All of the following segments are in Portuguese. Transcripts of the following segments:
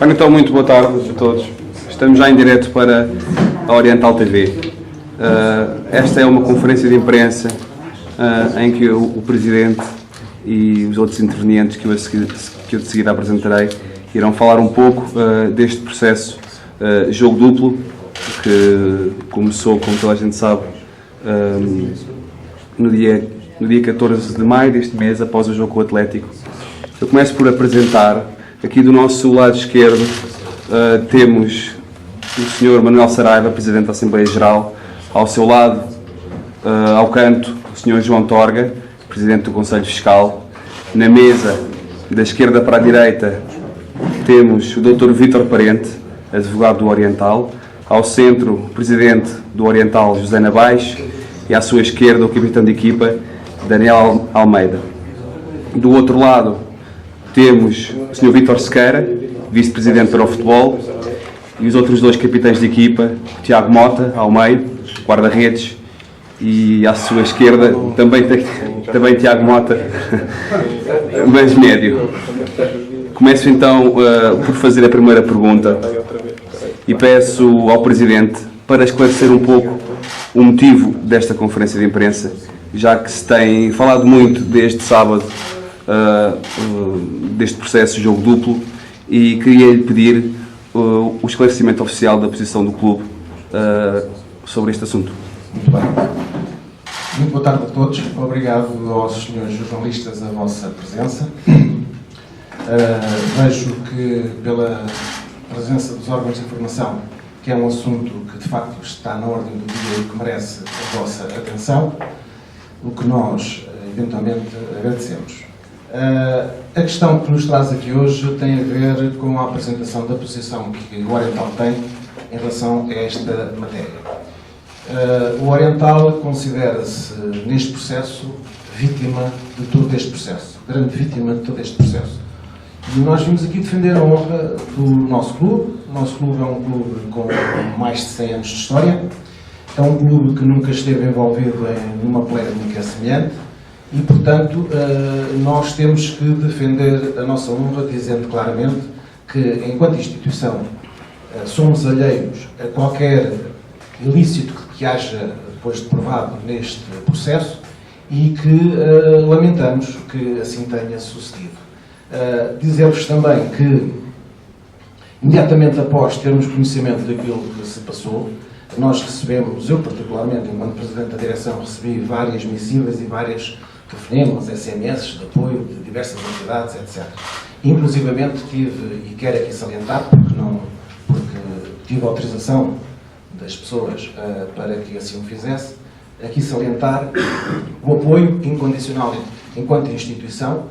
Então, muito boa tarde a todos. Estamos já em direto para a Oriental TV. Esta é uma conferência de imprensa em que o Presidente e os outros intervenientes que eu de seguida apresentarei irão falar um pouco deste processo jogo duplo que começou, como toda a gente sabe, no dia 14 de maio deste mês, após o jogo com o Atlético. Eu começo por apresentar, aqui do nosso lado esquerdo, temos o Sr. Manuel Saraiva, Presidente da Assembleia Geral. Ao seu lado, ao canto, o Sr. João Torga, Presidente do Conselho Fiscal. Na mesa, da esquerda para a direita, temos o Dr. Vítor Parente, advogado do Oriental. Ao centro, o Presidente do Oriental, José Nabais. E à sua esquerda, o capitão de equipa, Daniel Almeida. Do outro lado, temos o Sr. Vítor Sequeira, Vice-Presidente para o Futebol. E os outros dois capitães de equipa, Tiago Mota, ao meio, guarda-redes. E à sua esquerda, também Tiago Mota, mas médio. Começo então por fazer a primeira pergunta e peço ao Presidente para esclarecer um pouco o motivo desta conferência de imprensa, já que se tem falado muito desde sábado deste processo de jogo duplo, e queria-lhe pedir o esclarecimento oficial da posição do clube sobre este assunto. Muito bem. Muito boa tarde a todos. Obrigado aos senhores jornalistas a vossa presença. Vejo que, pela presença dos órgãos de informação, que é um assunto que de facto está na ordem do dia e que merece a vossa atenção, o que nós eventualmente agradecemos. A questão que nos traz aqui hoje tem a ver com a apresentação da posição que o Oriental tem em relação a esta matéria. O Oriental considera-se, neste processo, vítima de todo este processo, grande vítima de todo este processo. E nós vimos aqui defender a honra do nosso clube. O nosso clube é um clube com mais de 100 anos de história, é um clube que nunca esteve envolvido em uma polémica semelhante e, portanto, nós temos que defender a nossa honra, dizendo claramente que, enquanto instituição, somos alheios a qualquer ilícito que haja depois de provado neste processo e que lamentamos que assim tenha sucedido. Dizer-vos também que, imediatamente após termos conhecimento daquilo que se passou, nós recebemos, eu particularmente, enquanto Presidente da Direção, recebi várias missivas e várias telefonemas, SMS de apoio de diversas entidades, etc. Inclusivamente tive, e quero aqui salientar, porque tive autorização das pessoas para que assim o fizesse, aqui salientar o apoio incondicional, enquanto instituição,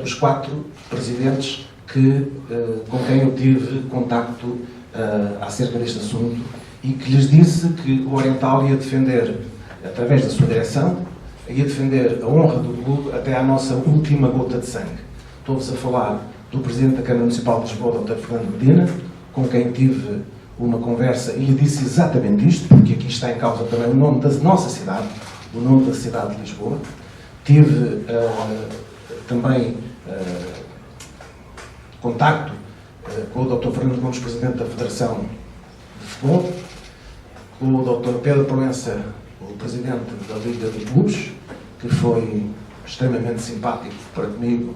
dos 4 presidentes com quem eu tive contacto acerca deste assunto e que lhes disse que o Oriental ia defender, através da sua direção, ia defender a honra do clube até à nossa última gota de sangue. Estou-vos a falar do Presidente da Câmara Municipal de Lisboa, Dr. Fernando Medina, com quem tive uma conversa e lhe disse exatamente isto, porque aqui está em causa também o nome da nossa cidade, o nome da cidade de Lisboa. Tive também contacto com o Dr. Fernando Gomes, Presidente da Federação de Futebol, com o Dr. Pedro Proença, o Presidente da Liga de Clubes, que foi extremamente simpático para comigo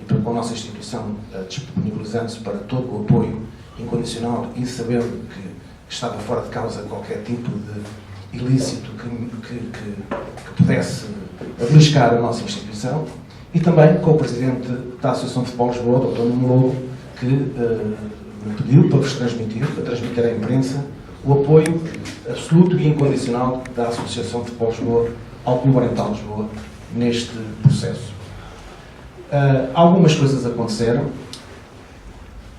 e para com a nossa instituição, disponibilizando-se para todo o apoio incondicional e sabendo que estava fora de causa qualquer tipo de ilícito que pudesse beliscar a nossa instituição. E também com o Presidente da Associação de Futebol de Lisboa, Dr. Nuno Lobo, que me pediu para vos transmitir, para transmitir à imprensa, o apoio absoluto e incondicional da Associação de Futebol de Lisboa ao Clube Oriental de Lisboa neste processo. Algumas coisas aconteceram.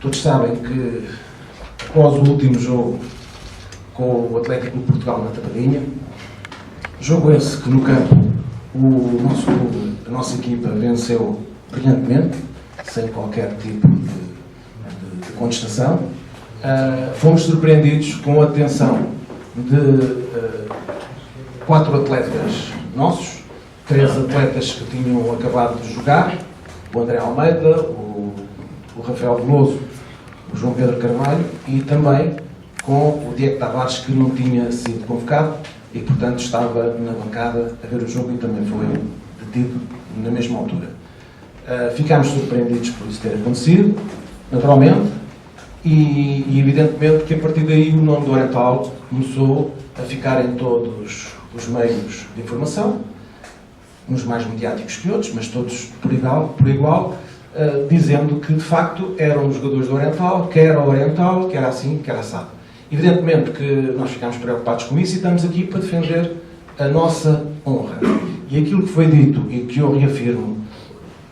Todos sabem que, após o último jogo com o Atlético de Portugal na Tapadinha, jogo esse que no campo o nosso clube, a nossa equipa, venceu brilhantemente, sem qualquer tipo de contestação. Fomos surpreendidos com a detenção de 4 atletas nossos, 3 atletas que tinham acabado de jogar, o André Almeida, o o Rafael Veloso, o João Pedro Carvalho e também com o Diego Tavares, que não tinha sido convocado e, portanto, estava na bancada a ver o jogo e também foi detido na mesma altura. Ficámos surpreendidos por isso ter acontecido, naturalmente, e evidentemente que a partir daí o nome do Oriental começou a ficar em todos os meios de informação, uns mais mediáticos que outros, mas todos por igual, dizendo que de facto eram os jogadores do Oriental, que era o Oriental, que era assim, que era assado. Evidentemente que nós ficámos preocupados com isso e estamos aqui para defender a nossa honra. E aquilo que foi dito e que eu reafirmo,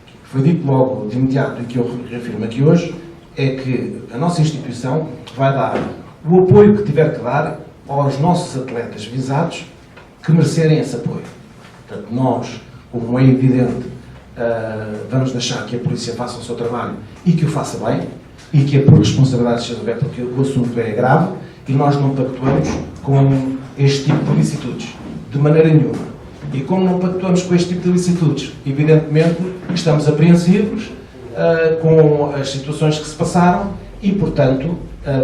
que foi dito logo de imediato e que eu reafirmo aqui hoje, é que a nossa instituição vai dar o apoio que tiver que dar aos nossos atletas visados que merecerem esse apoio. Portanto, nós, como é evidente, vamos deixar que a polícia faça o seu trabalho e que o faça bem e que a por responsabilidade seja aberta, porque o assunto é grave e nós não pactuamos com este tipo de ilicitudes, de maneira nenhuma. E como não pactuamos com este tipo de ilicitudes, evidentemente estamos apreensivos com as situações que se passaram e, portanto,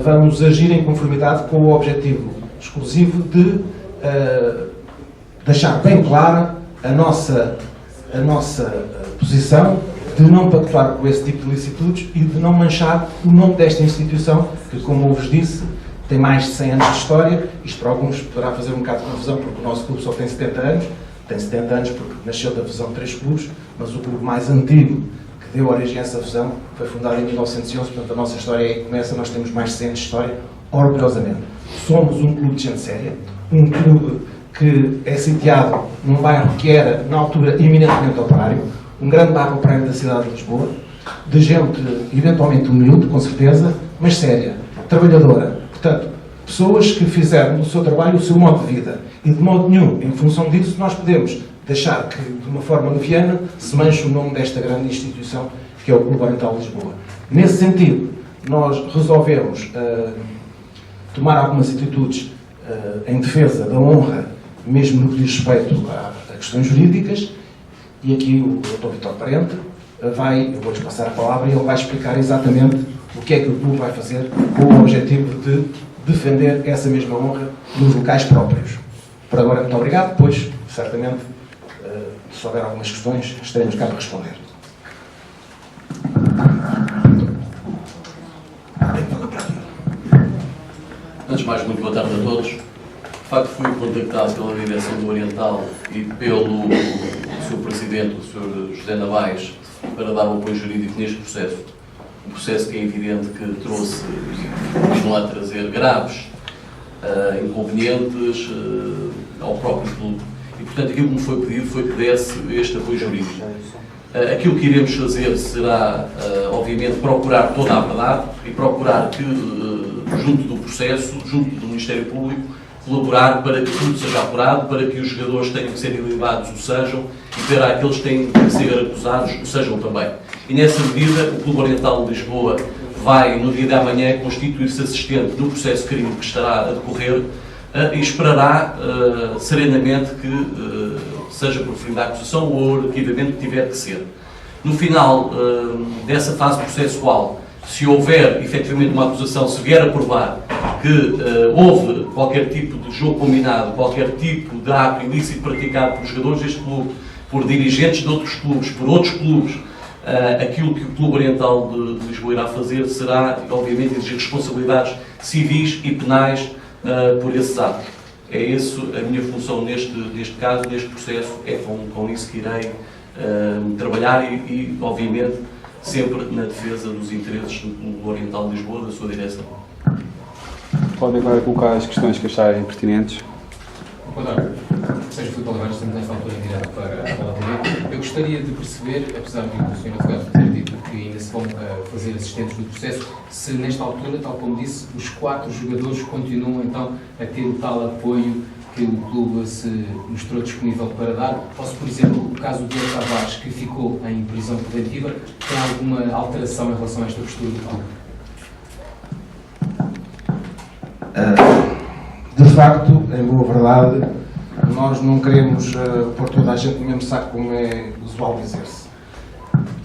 vamos agir em conformidade com o objetivo exclusivo de deixar bem clara a nossa posição de não pactuar com esse tipo de ilicitudes e de não manchar o nome desta instituição, que, como eu vos disse, tem mais de 100 anos de história. Isto para alguns poderá fazer um bocado de confusão, porque o nosso clube só tem 70 anos. Tem 70 anos porque nasceu da fusão de 3 clubes, mas o clube mais antigo que deu origem a essa fusão foi fundado em 1911, portanto a nossa história aí começa, nós temos mais de 100 anos de história, orgulhosamente. Somos um clube de gente séria, um clube que é sitiado num bairro que era, na altura, eminentemente operário, um grande bairro operário da cidade de Lisboa, de gente eventualmente humilde, com certeza, mas séria, trabalhadora. Portanto, pessoas que fizeram do seu trabalho o seu modo de vida. E de modo nenhum, em função disso, nós podemos deixar que, de uma forma leviana, se manche o nome desta grande instituição que é o Clube Oriental de Lisboa. Nesse sentido, nós resolvemos tomar algumas atitudes em defesa da honra, mesmo no que diz respeito a questões jurídicas, e aqui o Dr. Vítor Parente eu vou-lhes passar a palavra e ele vai explicar exatamente o que é que o clube vai fazer com o objetivo de defender essa mesma honra nos locais próprios. Por agora, muito obrigado. Depois, certamente, se houver algumas questões, estaremos cá para responder. Antes de mais, muito boa tarde a todos. De facto, fui contactado pela direção do Oriental e pelo seu presidente, o Sr. José Navais, para dar um apoio jurídico neste processo. Um processo que é evidente que trouxe, continua a trazer graves inconvenientes ao próprio clube. E, portanto, aquilo que me foi pedido foi que desse este apoio jurídico. Aquilo que iremos fazer será, obviamente, procurar toda a verdade e procurar que, junto do processo, junto do Ministério Público, colaborar para que tudo seja apurado, para que os jogadores tenham que ser ilibados o sejam e para aqueles que têm que ser acusados o sejam também. E nessa medida, o Clube Oriental de Lisboa vai, no dia de amanhã, constituir-se assistente no processo de crime que estará a decorrer e esperará serenamente que seja proferida a acusação ou o arquivamento que tiver que ser. No final dessa fase processual, se houver efetivamente uma acusação, se vier a provar que houve qualquer tipo de jogo combinado, qualquer tipo de ato ilícito praticado por jogadores deste clube, por dirigentes de outros clubes, por outros clubes, aquilo que o Clube Oriental de Lisboa irá fazer será, obviamente, exigir responsabilidades civis e penais por esses atos. É essa a minha função neste caso, neste processo, é com isso que irei trabalhar e, obviamente, sempre na defesa dos interesses do Clube Oriental de Lisboa, da sua direção. Podem agora colocar as questões que acharem pertinentes. Boa tarde. Seja Filipe Oliveira, estamos nesta altura em direto para a palavra. Eu gostaria de perceber, apesar de o Sr. Advogado ter dito que ainda se vão fazer assistentes do processo, se nesta altura, tal como disse, os 4 jogadores continuam então a ter o tal apoio que o clube se mostrou disponível para dar, ou se, por exemplo, o caso do Diego Tavares, que ficou em prisão preventiva, tem alguma alteração em relação a esta postura do clube? De facto, em boa verdade, nós não queremos pôr toda a gente no mesmo saco, como é usual dizer-se.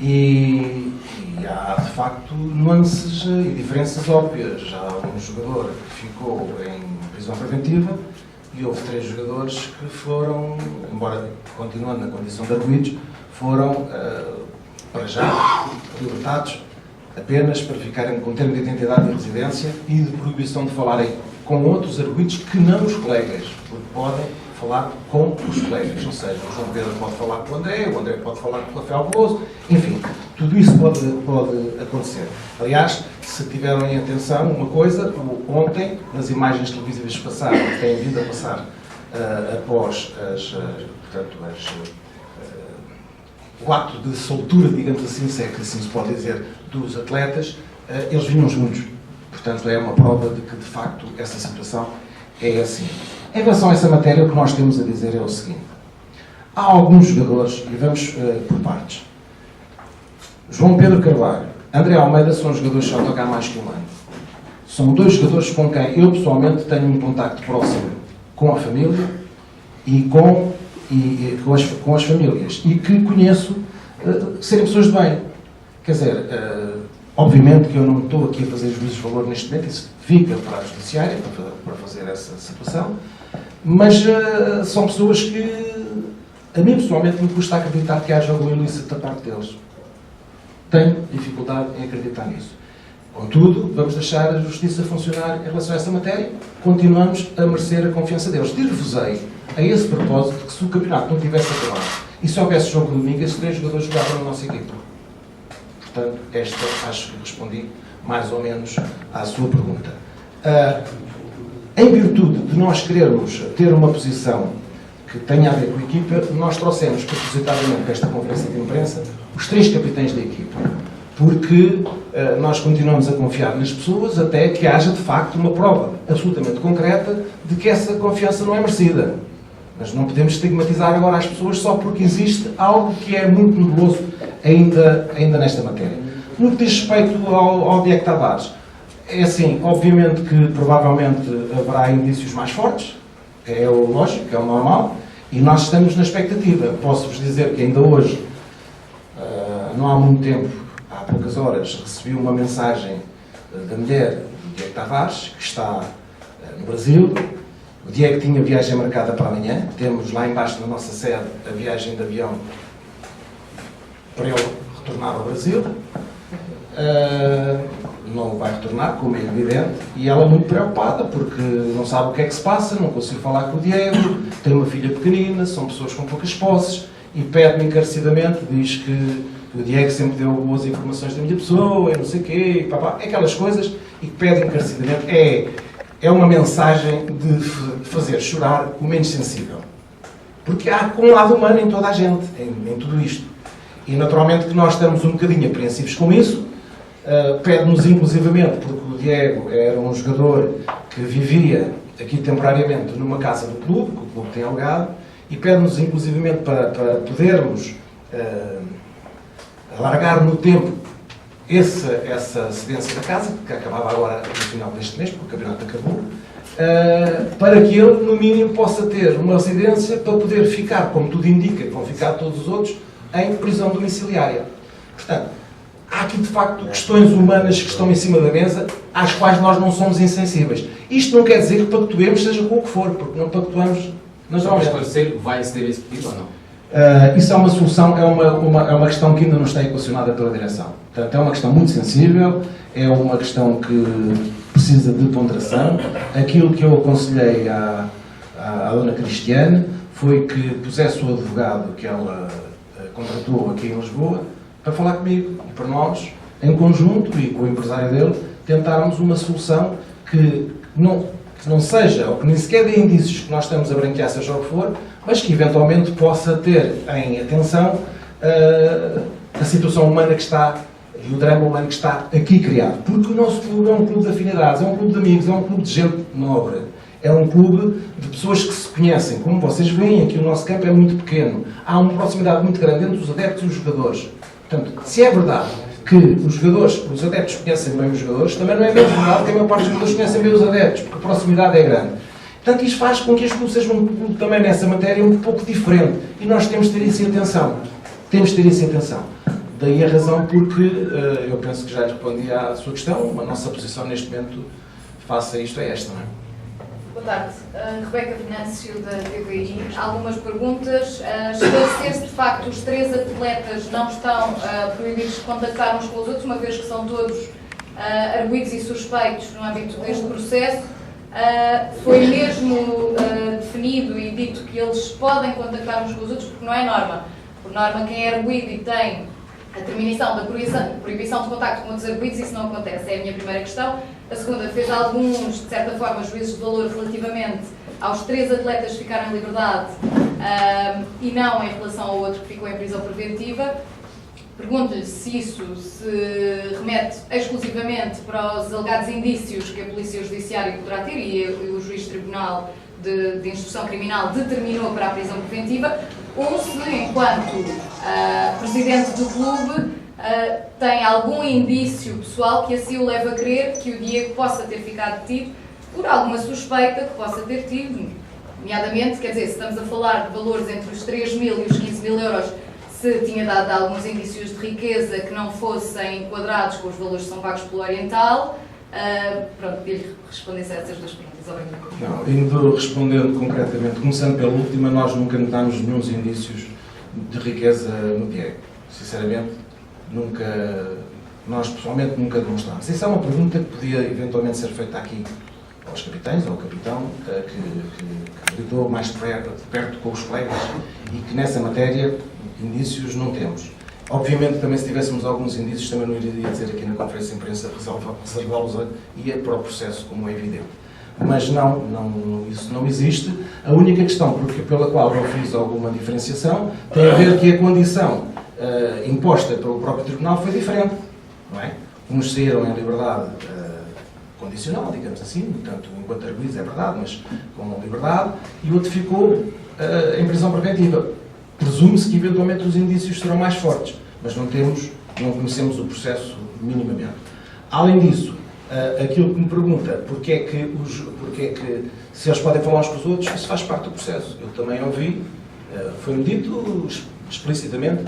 E E há, de facto, nuances e diferenças óbvias. Há um jogador que ficou em prisão preventiva e houve 3 jogadores que foram, embora continuando na condição de arguidos, foram, para já, libertados apenas para ficarem com termo de identidade e residência e de proibição de falarem com outros arguidos que não os colegas, porque podem falar com os colegas, ou seja, o João Pedro pode falar com o André pode falar com o Rafael Veloso, enfim, tudo isso pode acontecer. Aliás, se tiveram em atenção uma coisa, ontem, nas imagens televisivas que passaram, que têm vindo a passar após o ato de soltura, digamos assim, se é que assim se pode dizer, dos atletas, eles vinham juntos. Portanto, é uma prova de que, de facto, essa situação é assim. Em relação a essa matéria, o que nós temos a dizer é o seguinte. Há alguns jogadores, e vamos por partes. João Pedro Carvalho, André Almeida são jogadores que já estão cá há mais que um ano. São 2 jogadores com quem eu, pessoalmente, tenho um contacto próximo com a família e com as famílias. E que conheço serem pessoas de bem. Quer dizer, obviamente que eu não estou aqui a fazer juízos de valor neste momento, isso fica para a Judiciária, para fazer essa situação, mas são pessoas que, a mim pessoalmente, me custa acreditar que haja algum ilícito da parte deles. Tenho dificuldade em acreditar nisso. Contudo, vamos deixar a Justiça funcionar em relação a essa matéria, continuamos a merecer a confiança deles. Dir-vos-ei, a esse propósito, que se o campeonato não tivesse acabado e se houvesse jogo de domingo, esses 3 jogadores jogavam na nossa equipa. Portanto, acho que respondi mais ou menos à sua pergunta. Em virtude de nós querermos ter uma posição que tenha a ver com a equipa, nós trouxemos propositadamente para esta conferência de imprensa os 3 capitães da equipa. Porque nós continuamos a confiar nas pessoas até que haja, de facto, uma prova absolutamente concreta de que essa confiança não é merecida. Mas não podemos estigmatizar agora as pessoas só porque existe algo que é muito nebuloso ainda nesta matéria. No que diz respeito ao Diego Tavares, é assim, obviamente que provavelmente haverá indícios mais fortes, é o lógico, é o normal, e nós estamos na expectativa. Posso-vos dizer que ainda hoje, não há muito tempo, há poucas horas, recebi uma mensagem da mulher do Diego Tavares, que está no Brasil. O Diego tinha viagem marcada para amanhã. Temos lá embaixo na nossa sede a viagem de avião para ele retornar ao Brasil. Não vai retornar, como é evidente, e ela muito preocupada, porque não sabe o que é que se passa, não consigo falar com o Diego, tem uma filha pequenina, são pessoas com poucas posses, e pede-me encarecidamente, diz que o Diego sempre deu boas informações da minha pessoa, e não sei o quê, e papá, aquelas coisas, e que pede encarecidamente. É uma mensagem de fazer chorar o menos sensível. Porque há um lado humano em toda a gente, em tudo isto. E naturalmente que nós estamos um bocadinho apreensivos com isso. Pede-nos inclusivamente, porque o Diego era um jogador que vivia aqui temporariamente numa casa do clube, que o clube tem alugado, e pede-nos inclusivamente para podermos alargar no tempo essa cedência da casa, que acabava agora no final deste mês, porque o campeonato acabou, para que ele, no mínimo, possa ter uma residência para poder ficar, como tudo indica, que vão ficar todos os outros, em prisão domiciliária. Portanto, há aqui, de facto, questões humanas que estão em cima da mesa, às quais nós não somos insensíveis. Isto não quer dizer que pactuemos, seja com o que for, porque não pactuamos naturalmente. Só para esclarecer, vai aceder a esse pedido ou não? Isso é uma solução, é uma questão que ainda não está equacionada pela direção. Portanto, é uma questão muito sensível, é uma questão que precisa de ponderação. Aquilo que eu aconselhei à dona Cristiane foi que pusesse o advogado que ela contratou aqui em Lisboa para falar comigo e para nós, em conjunto e com o empresário dele, tentarmos uma solução que não seja, ou que nem sequer dê indícios que nós estamos a branquear, seja o que for, mas que eventualmente possa ter em atenção a situação humana que está e o drama humano que está aqui criado. Porque o nosso clube é um clube de afinidades, é um clube de amigos, é um clube de gente nobre, é um clube de pessoas que se conhecem. Como vocês veem, aqui o nosso campo é muito pequeno, há uma proximidade muito grande entre os adeptos e os jogadores. Portanto, se é verdade que os adeptos conhecem bem os jogadores, também não é mesmo verdade que a maior parte dos jogadores conhecem bem os adeptos, porque a proximidade é grande. Portanto, isto faz com que este clube seja um clube também nessa matéria um pouco diferente. E nós temos de ter isso em atenção. Temos de ter isso em atenção. Daí a razão porque eu penso que já lhe respondi à sua questão. A nossa posição neste momento face a isto é esta, não é? Boa tarde. Rebeca Venâncio, da TVI. Algumas perguntas. Esclarecer se de facto os 3 atletas não estão proibidos de contactar uns com os outros, uma vez que são todos arguidos e suspeitos no âmbito deste processo. Foi mesmo definido e dito que eles podem contactar uns com os outros, porque não é norma. Por norma, quem é arguido e tem a terminação da proibição de contacto com outros arguidos, isso não acontece. É a minha primeira questão. A segunda, fez alguns, de certa forma, juízos de valor relativamente aos 3 atletas que ficaram em liberdade e não em relação ao outro que ficou em prisão preventiva. Pergunto-lhe se isso se remete exclusivamente para os alegados indícios que a Polícia Judiciária poderá ter e o Juiz de Tribunal de Instrução Criminal determinou para a prisão preventiva, ou se, enquanto presidente do clube, tem algum indício pessoal que assim o leva a crer que o Diego possa ter ficado detido por alguma suspeita que possa ter tido, nomeadamente, quer dizer, se estamos a falar de valores entre os 3.000 e os 15.000 euros, se tinha dado alguns indícios de riqueza que não fossem enquadrados com os valores que são pagos pelo Oriental. Pronto, queria responder a essas 2 perguntas. Obrigado. Não, indo respondendo concretamente, começando pela última, nós nunca notámos nenhum indícios de riqueza no Diego. Sinceramente, nós pessoalmente nunca demonstramos. Essa é uma pergunta que podia eventualmente ser feita aqui aos capitães, ou ao capitão, que lidou mais perto com os colegas e que nessa matéria indícios não temos. Obviamente, também se tivéssemos alguns indícios, também não iria dizer aqui na conferência de imprensa, reservá-los ia para o processo, como é evidente. Mas isso não existe. A única questão pela qual eu fiz alguma diferenciação tem a ver que a condição imposta pelo próprio Tribunal foi diferente, não é? Uns saíram em liberdade condicional, digamos assim, portanto, enquanto arguidos é verdade, mas com liberdade, e o outro ficou em prisão preventiva. Presume-se que eventualmente os indícios serão mais fortes, mas não conhecemos o processo minimamente. Além disso, aquilo que me pergunta, porque é que se eles podem falar uns com os outros, isso faz parte do processo. Eu também ouvi, foi-me dito explicitamente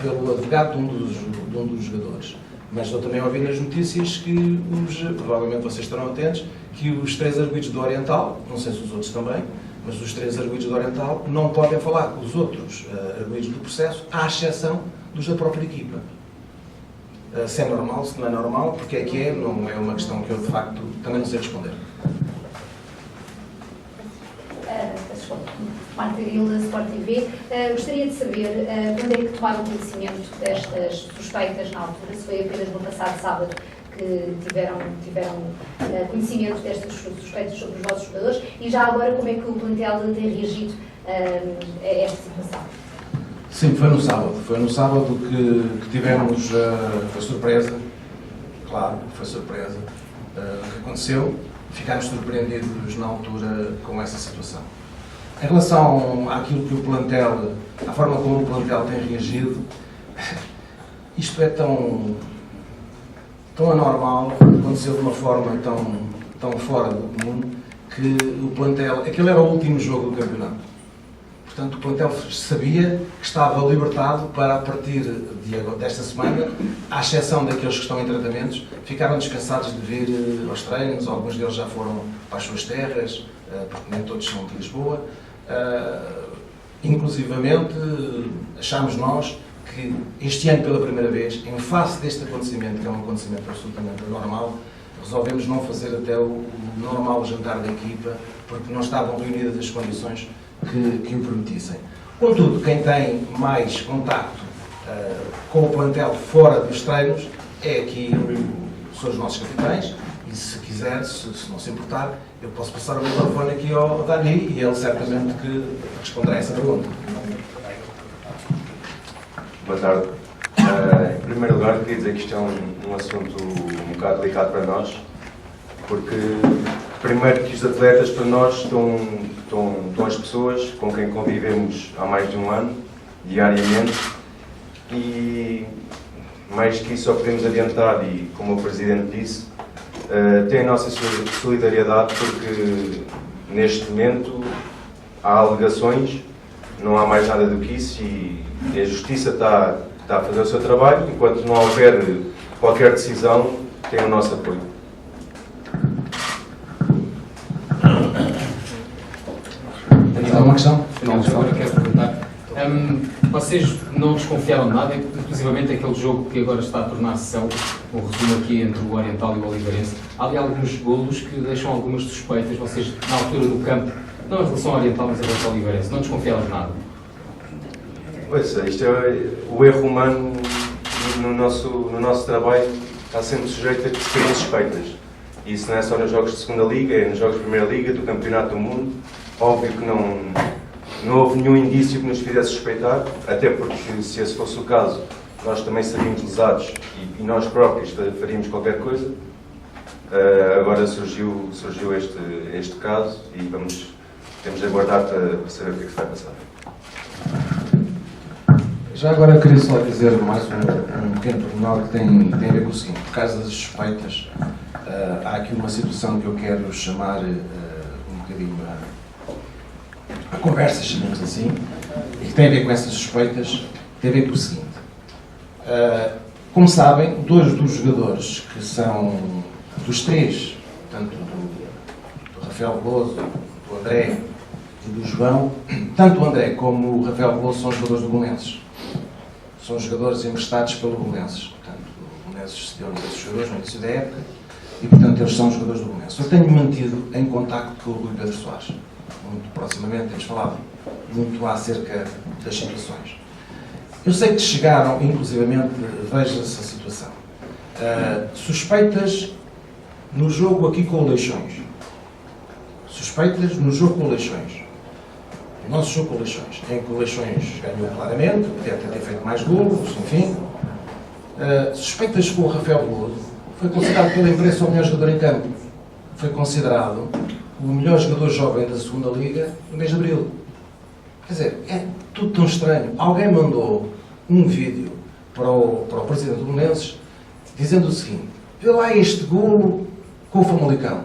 pelo advogado de um dos jogadores. Mas eu também ouvi nas notícias que, provavelmente vocês estarão atentos, que os 3 arguidos do Oriental, não sei se os outros também, mas os 3 arguidos do Oriental não podem falar com os outros arguidos do processo, à exceção dos da própria equipa. Se é normal, se não é normal, porque é que é, não é uma questão que eu, de facto, também não sei responder. Marta Gril, da Sport TV. Gostaria de saber quando é que tomaram conhecimento destas suspeitas na altura, se foi apenas no passado sábado que tiveram conhecimento destas suspeitas sobre os vossos jogadores e já agora como é que o plantel tem reagido a esta situação? Sim, foi no sábado. Foi no sábado que tivemos, foi surpresa, claro, foi surpresa o que aconteceu. Ficámos surpreendidos na altura com essa situação. Em relação àquilo que o plantel, à forma como o plantel tem reagido, isto é tão anormal, aconteceu de uma forma tão fora do comum, que o plantel, aquele era o último jogo do campeonato. Portanto, o plantel sabia que estava libertado para, a partir desta semana, à exceção daqueles que estão em tratamentos, ficaram descansados de vir aos treinos, alguns deles já foram para as suas terras, porque nem todos são de Lisboa. Inclusivamente, achámos nós que este ano, pela primeira vez, em face deste acontecimento, que é um acontecimento absolutamente anormal, resolvemos não fazer até o normal jantar da equipa, porque não estavam reunidas as condições que o permitissem. Contudo, quem tem mais contacto com o plantel fora dos treinos é aqui, são os nossos capitães, e se quiser, se não se importar, eu posso passar o microfone aqui ao Dani e ele certamente que responderá a essa pergunta. Boa tarde. Em primeiro lugar, queria dizer que isto é um assunto um bocado delicado para nós, porque, primeiro, que os atletas, para nós, estão as pessoas com quem convivemos há mais de um ano, diariamente, e, mais que isso, só podemos adiantar, e como o Presidente disse, tem a nossa solidariedade, porque, neste momento, há alegações, não há mais nada do que isso, e a Justiça está está a fazer o seu trabalho. Enquanto não houver qualquer decisão, tem o nosso apoio. Há uma questão? Agora quero perguntar. Vocês não desconfiaram de nada, inclusivamente aquele jogo que agora está a tornar-se célebre, um resumo aqui entre o Oriental e o Oliveirense. Há ali alguns golos que deixam algumas suspeitas. Vocês, na altura do campo, não em relação ao Oriental, mas em relação ao Oliveirense, não desconfiaram de nada? Ouça, isto é o erro humano no nosso trabalho, está sempre sujeito a que se criem suspeitas. E isso não é só nos jogos de segunda liga, é nos jogos de primeira liga, do campeonato do mundo. Óbvio que não houve nenhum indício que nos fizesse suspeitar, até porque se esse fosse o caso, nós também seríamos lesados e nós próprios faríamos qualquer coisa. Agora surgiu este caso e temos de aguardar para saber o que é que se vai passar. Já agora queria só dizer mais um pequeno pormenor que tem a ver com o seguinte. Por causa das suspeitas, há aqui uma situação que eu quero chamar um bocadinho a conversa, chamemos assim, e que tem a ver com essas suspeitas, tem a ver com o seguinte. Como sabem, dois dos jogadores que são dos três, tanto do Rafael Veloso, do André e do João, tanto o André como o Rafael Veloso são jogadores do Belenenses. São jogadores emprestados pelo Belenenses. Portanto, o Belenenses cedeu-nos esses jogadores no início da época e, portanto, eles são jogadores do Belenenses. Eu tenho mantido em contacto com o Rui Pedro Soares. Muito proximamente temos falado muito acerca das situações. Eu sei que chegaram, inclusivamente, veja-se a situação. Suspeitas no jogo aqui com o Leixões. Suspeitas no jogo com o Leixões. O nosso jogo com o Leixões, em que o Leixões ganhou claramente, deve ter feito mais golos, enfim. Suspeitas com o Rafael Veloso. Foi considerado pela imprensa o melhor jogador em campo. Foi considerado o melhor jogador jovem da segunda liga no mês de abril. Quer dizer, é tudo tão estranho. Alguém mandou um vídeo para o presidente do Belenenses dizendo o seguinte: vê lá este golo com o Famalicão.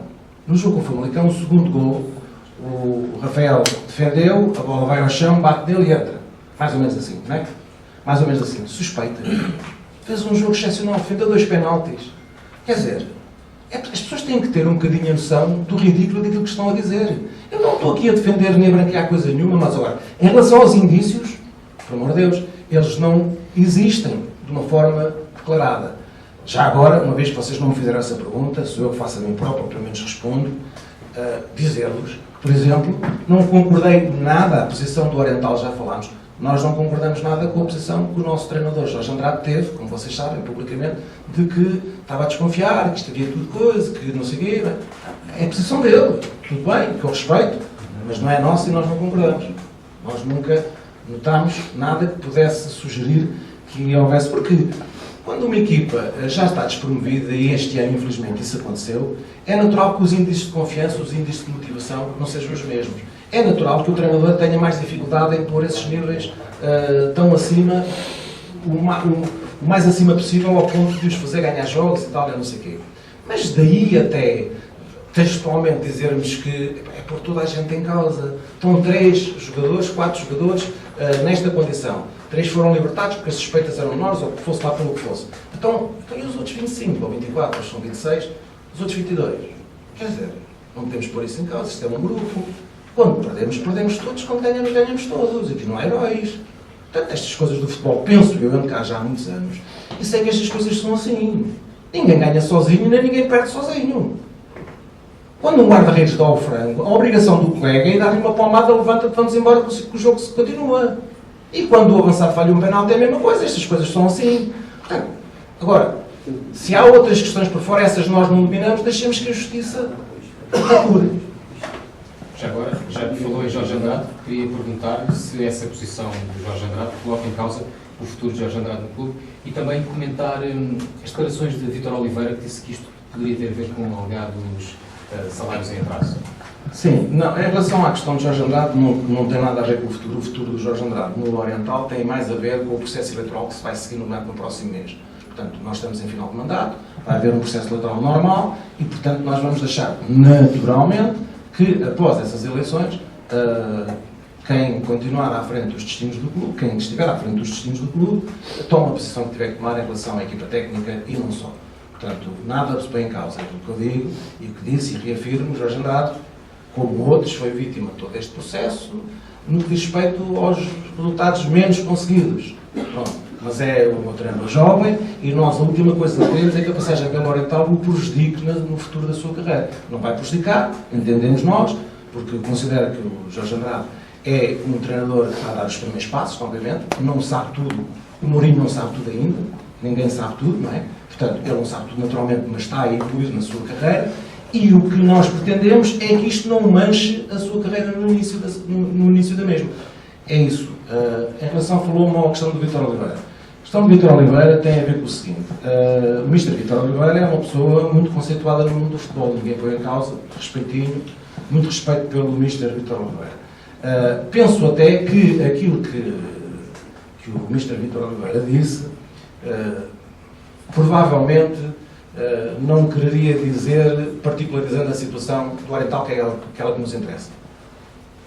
No jogo com o Famalicão, o segundo golo, o Rafael defendeu, a bola vai ao chão, bate nele e entra. Mais ou menos assim, não é? Mais ou menos assim. Suspeita. Fez um jogo excepcional, defendeu 2 penaltis. Quer dizer, as pessoas têm que ter um bocadinho a noção do ridículo daquilo que estão a dizer. Eu não estou aqui a defender nem a branquear coisa nenhuma, mas agora, em relação aos indícios, por amor de Deus, eles não existem de uma forma declarada. Já agora, uma vez que vocês não me fizeram essa pergunta, sou eu que faço a mim próprio, pelo menos respondo, dizer-vos que, por exemplo, não concordei nada, a posição do Oriental já falámos, nós não concordamos nada com a posição que o nosso treinador Jorge Andrade teve, como vocês sabem, publicamente, de que estava a desconfiar, que isto havia tudo coisa, que não sei o quê. É a posição dele, tudo bem, que eu respeito, mas não é nossa e nós não concordamos. Nós nunca notámos nada que pudesse sugerir que houvesse, porque quando uma equipa já está despromovida, e este ano, infelizmente, isso aconteceu, é natural que os índices de confiança, os índices de motivação não sejam os mesmos. É natural que o treinador tenha mais dificuldade em pôr esses níveis tão acima, o mais acima possível, ao ponto de os fazer ganhar jogos e tal, não sei o quê. Mas daí até textualmente dizermos que é por toda a gente em causa. Estão 3 jogadores, 4 jogadores nesta condição. 3 foram libertados porque as suspeitas eram menores, ou que fosse lá pelo que fosse. Então e os outros 25 ou 24, são 26, os outros 22. Quer dizer, não podemos pôr isso em causa, isto é um grupo. Quando perdemos, perdemos todos, quando ganhamos, ganhamos todos. Aqui não há heróis. Portanto, estas coisas do futebol, penso eu ando cá já há muitos anos, e sei que estas coisas são assim. Ninguém ganha sozinho, nem ninguém perde sozinho. Quando um guarda-redes dá ao frango, a obrigação do colega é dar-lhe uma palmada, levanta-te, vamos embora, que o jogo se continua. E quando o avançado falha um penalti é a mesma coisa, estas coisas são assim. Portanto, agora, se há outras questões por fora, essas nós não dominamos, deixemos que a justiça apure. Já agora, já falou em Jorge Andrade, queria perguntar se essa posição de Jorge Andrade coloca em causa o futuro de Jorge Andrade no clube e também comentar as declarações de Vítor Oliveira, que disse que isto poderia ter a ver com alegados salários em atraso. Sim, não, em relação à questão de Jorge Andrade, não tem nada a ver com o futuro do Jorge Andrade no Oriental, tem mais a ver com o processo eleitoral que se vai seguir no próximo mês. Portanto, nós estamos em final de mandato, vai haver um processo eleitoral normal e, portanto, nós vamos deixar naturalmente que, após essas eleições, Quem continuar à frente dos destinos do clube, quem estiver à frente dos destinos do clube, toma a posição que tiver que tomar em relação à equipa técnica e não só. Portanto, nada se põe em causa. Aquilo que eu digo e o que disse e reafirmo, Jorge Andrade, como outros, foi vítima de todo este processo, no que diz respeito aos resultados menos conseguidos. Pronto. Mas é um treinador jovem e nós a última coisa que queremos é que a passagem pela Oriental o prejudique no futuro da sua carreira. Não vai prejudicar, entendemos nós, porque considero que o Jorge Andrade é um treinador que está a dar os primeiros passos, obviamente, não sabe tudo, o Mourinho não sabe tudo ainda, ninguém sabe tudo, não é? Portanto, ele não sabe tudo naturalmente, mas está a incluir na sua carreira, e o que nós pretendemos é que isto não manche a sua carreira no início da mesma. É isso. Em relação, falou-me à questão do Vítor Oliveira. A questão do Vítor Oliveira tem a ver com o seguinte, o Mr. Vítor Oliveira é uma pessoa muito conceituada no mundo do futebol, ninguém põe em causa, respeitinho, muito respeito pelo Mr. Vítor Oliveira. Penso até que aquilo que o Mr. Vítor Oliveira disse, provavelmente não quereria dizer, particularizando a situação do Oriental, que é aquela que nos interessa.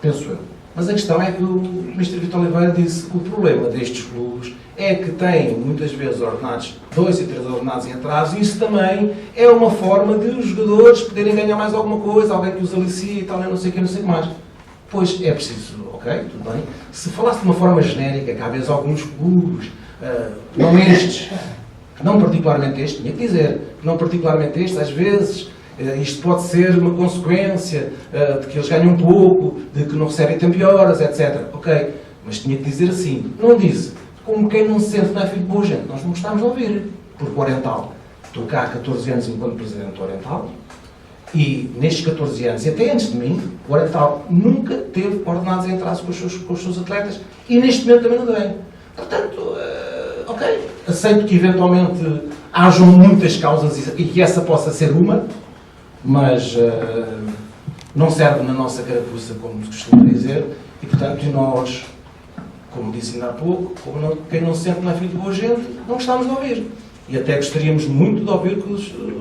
Penso eu. Mas a questão é que o Mr. Vítor Oliveira disse que o problema destes clubes é que têm, muitas vezes, ordenados, 2 e 3 ordenados em atraso, e isso também é uma forma de os jogadores poderem ganhar mais alguma coisa, alguém que os alicie e tal, não sei o que, não sei o que mais. Pois é preciso, ok, tudo bem. Se falasse de uma forma genérica, que há vezes alguns clubes, não estes, não particularmente este, tinha que dizer, não particularmente este, às vezes, isto pode ser uma consequência de que eles ganham pouco, de que não recebem tempo e horas, etc. Ok, mas tinha que dizer assim, não disse, como quem não se sente não é filho de boa gente, nós não gostamos de ouvir, porque o Oriental, estou cá há 14 anos enquanto presidente do Oriental, e nestes 14 anos, e até antes de mim, o Oriental nunca teve ordenados em atraso com os seus atletas, e neste momento também não tem. Portanto, ok, aceito que eventualmente hajam muitas causas e que essa possa ser uma, mas não serve na nossa carapuça, como se costuma dizer, e portanto nós, como disse ainda há pouco, quem não se sente na filha de boa gente, não gostamos de ouvir. E até gostaríamos muito de ouvir que o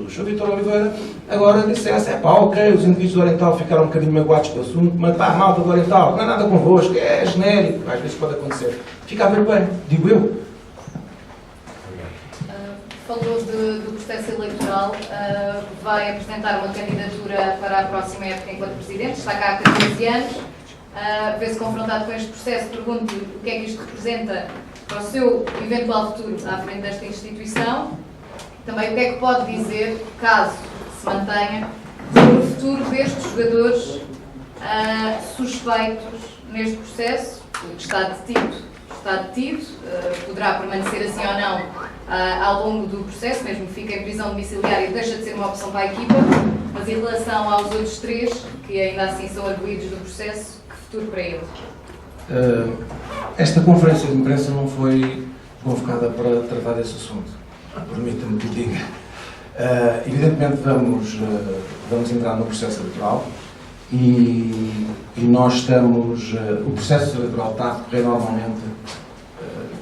Sr. Vítor Oliveira agora dissesse, ok, os indivíduos do Oriental ficaram um bocadinho magoados com o assunto, mas pá, malta do Oriental, não é nada convosco, é genérico, às vezes pode acontecer. Fica a ver bem, digo eu. Falou do processo eleitoral, vai apresentar uma candidatura para a próxima época enquanto Presidente, está cá há 14 anos, vê-se confrontado com este processo, pergunto o que é que isto representa para o seu eventual futuro à frente desta instituição, também o que é que pode dizer, caso se mantenha, sobre o futuro destes jogadores suspeitos neste processo, está detido, poderá permanecer assim ou não ao longo do processo, mesmo que fique em prisão domiciliária, deixa de ser uma opção para a equipa, mas em relação aos outros 3, que ainda assim são arguidos do processo, que futuro para eles? Esta conferência de imprensa não foi convocada para tratar desse assunto, permita-me que diga. Evidentemente vamos entrar no processo eleitoral e nós estamos, o processo eleitoral está a decorrer normalmente,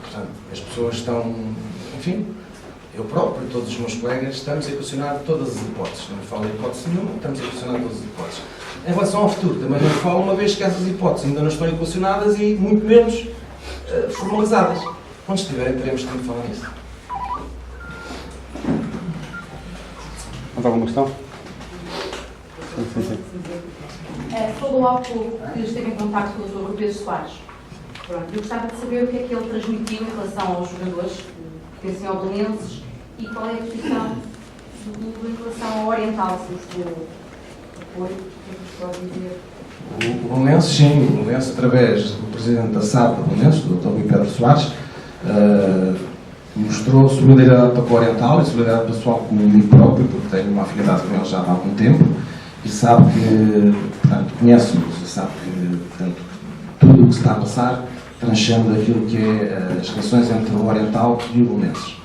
portanto, as pessoas estão, enfim, eu próprio e todos os meus colegas estamos a equacionar todas as hipóteses, não me falo em hipótese nenhuma, estamos a equacionar todas as hipóteses. Em relação ao futuro, também não falo, uma vez que essas hipóteses ainda não estão equacionadas e muito menos formalizadas. Quando estiverem, teremos tempo de falar nisso. Mais alguma questão? Sim. Falou há pouco que esteve em contato com o Dr. Rui Pedro Soares. Pronto, eu gostava de saber o que é que ele transmitiu em relação aos jogadores que pertencem ao Belenenses e qual é a posição em relação ao Oriental, se mostrou apoio, o que é que pode dizer? O Belenenses, sim, o Belenenses, através do presidente da SAD do Belenenses, do Dr. Rui Pedro Soares, mostrou solidariedade para o Oriental e solidariedade pessoal comigo próprio, porque tenho uma afinidade com ele já há algum tempo e sabe que, portanto, conhece-nos e sabe que, portanto, tudo o que se está a passar transcende aquilo que é as relações entre o Oriental e o Belenenses.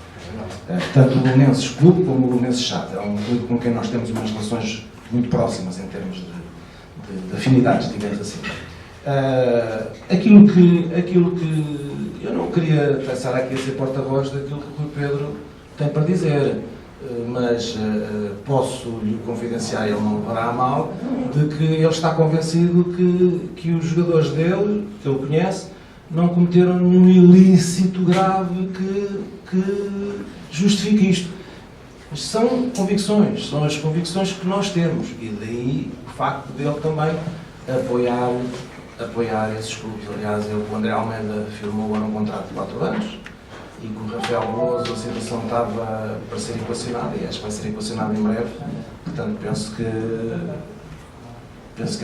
Tanto o Belenenses Clube como o Belenenses SAD. É um clube com quem nós temos umas relações muito próximas em termos de afinidades, digamos assim. Aquilo que eu não queria passar aqui a ser porta-voz daquilo que o Rui Pedro tem para dizer. mas posso lhe confidenciar, ele não levará a mal, de que ele está convencido que os jogadores dele, que ele conhece, não cometeram nenhum ilícito grave que justifique isto. Mas são convicções, são as convicções que nós temos, e daí o facto dele também apoiar esses clubes. Aliás, o André Almeida firmou agora um contrato de 4 anos, e com o Rafael Bozo a situação estava para ser equacionada, e acho que vai ser equacionada em breve. Portanto, penso que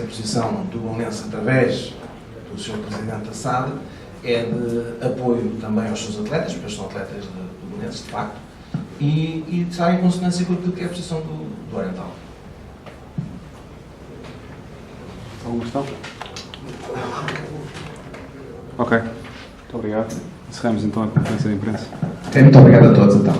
a posição do Belenenses, através do Sr. Presidente da SAD, é de apoio também aos seus atletas, porque eles são atletas do Belenenses, de facto, e está em consonância com aquilo que é a posição do Oriental. Alguma questão? Ok. Muito obrigado. Encerramos então a conferência de imprensa. Muito obrigado a todos, então.